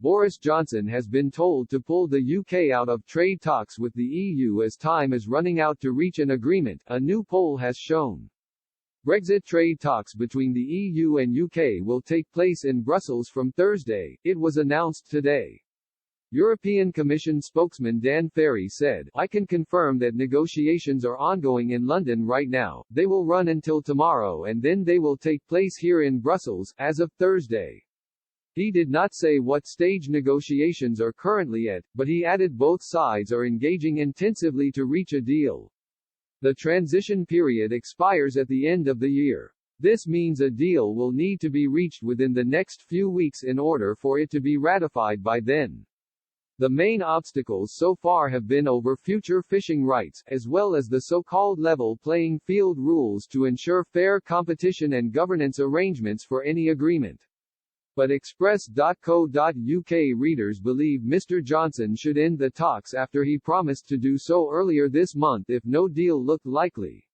Boris Johnson has been told to pull the UK out of trade talks with the EU as time is running out to reach an agreement, a new poll has shown. Brexit trade talks between the EU and UK will take place in Brussels from Thursday, it was announced today. European Commission spokesman Dan Ferry said, "I can confirm that negotiations are ongoing in London right now, they will run until tomorrow and then they will take place here in Brussels, as of Thursday." He did not say what stage negotiations are currently at, but he added both sides are engaging intensively to reach a deal. The transition period expires at the end of the year. This means a deal will need to be reached within the next few weeks in order for it to be ratified by then. The main obstacles so far have been over future fishing rights, as well as the so-called level playing field rules to ensure fair competition and governance arrangements for any agreement. But Express.co.uk readers believe Mr. Johnson should end the talks after he promised to do so earlier this month if no deal looked likely.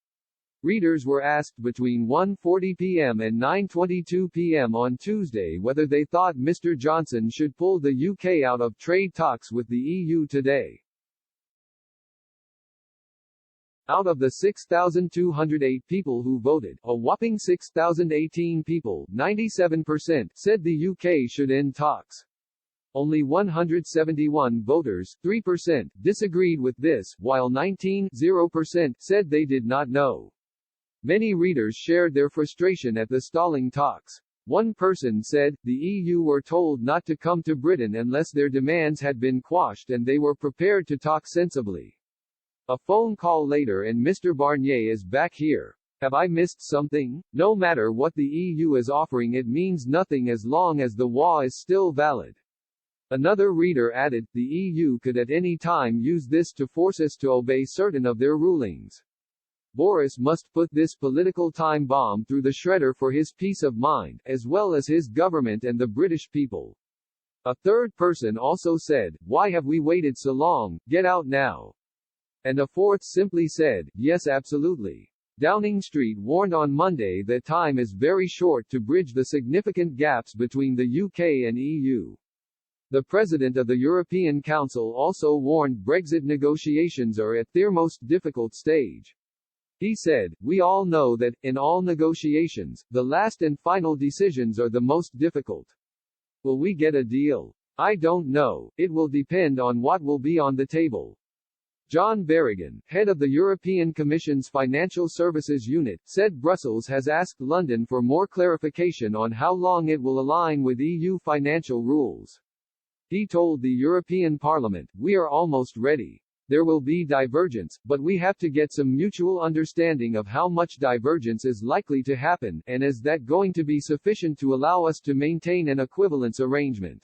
Readers were asked between 1:40 p.m. and 9:22 p.m. on Tuesday whether they thought Mr. Johnson should pull the UK out of trade talks with the EU today. Out of the 6,208 people who voted, a whopping 6,018 people, 97%, said the UK should end talks. Only 171 voters, 3%, disagreed with this, while 19% said they did not know. Many readers shared their frustration at the stalling talks. One person said, the EU were told not to come to Britain unless their demands had been quashed and they were prepared to talk sensibly. A phone call later and Mr. Barnier is back here. Have I missed something? No matter what the EU is offering, it means nothing as long as the WA is still valid. Another reader added, the EU could at any time use this to force us to obey certain of their rulings. Boris must put this political time bomb through the shredder for his peace of mind, as well as his government and the British people. A third person also said, why have we waited so long, get out now. And a fourth simply said, yes, absolutely. Downing Street warned on Monday that time is very short to bridge the significant gaps between the UK and EU. The President of the European Council also warned Brexit negotiations are at their most difficult stage. He said, we all know that, in all negotiations, the last and final decisions are the most difficult. Will we get a deal? I don't know, it will depend on what will be on the table. John Berrigan, head of the European Commission's Financial Services Unit, said Brussels has asked London for more clarification on how long it will align with EU financial rules. He told the European Parliament, we are almost ready. There will be divergence, but we have to get some mutual understanding of how much divergence is likely to happen, and is that going to be sufficient to allow us to maintain an equivalence arrangement.